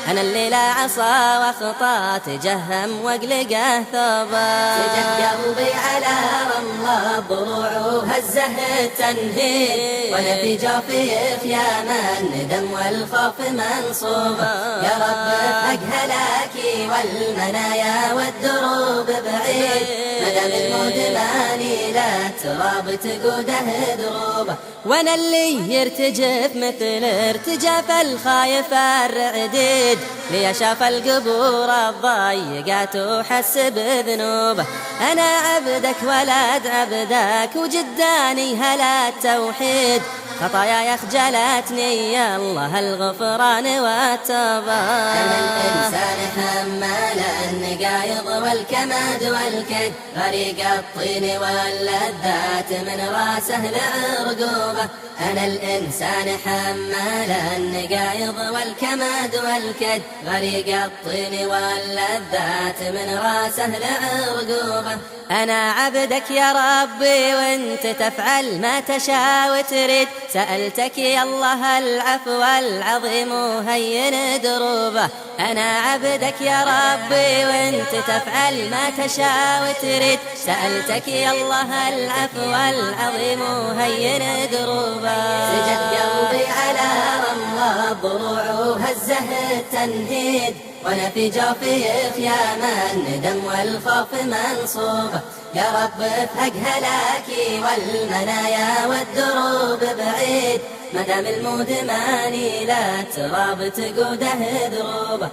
أنا اللي لا عصا وخطا تجهم واقلقه ثوبا. سجد قلبي على رمله الضروع وهزه التنهيد، وانا في جوفي خيام الندم والخوف منصوبة. يا رب افق هلاكي والمنايا والدروب بعيد، مدام الموت ماني لا تراب تقوده دروبه. وانا اللي يرتجف مثل ارتجاف الخايف الرعديد، لي شاف القبور الضيقات وحس بذنوبه. انا عبدك ولد عبدك وجداني هلا التوحيد، خطاياي خجلتني يا الله الغفران والتوبة. أنا الإنسان حمال النقايض والكماد والكد، غريق الطين واللذات من راسه لعرقوبه. أنا الإنسان حمال النقايض والكماد والكد، غريق الطين واللذات من راسه لعرقوبه. أنا عبدك يا ربي وانت تفعل ما تشاء وتريد، سألتك يا الله العفو العظيم وهين دروبه. أنا عبدك يا ربي وانت تفعل ما تشاء وتريد، سألتك يا الله العفو العظيم وهين دروبه. سجد قلبي على رمله الضروع وهزه التنهيد، وانا في جوفي خيام الندم والخوف منصوبة. يا رب افهق هلاكي والمنايا والدروب بعيد، مدام الموت ماني لا تراب تقوده دروبه.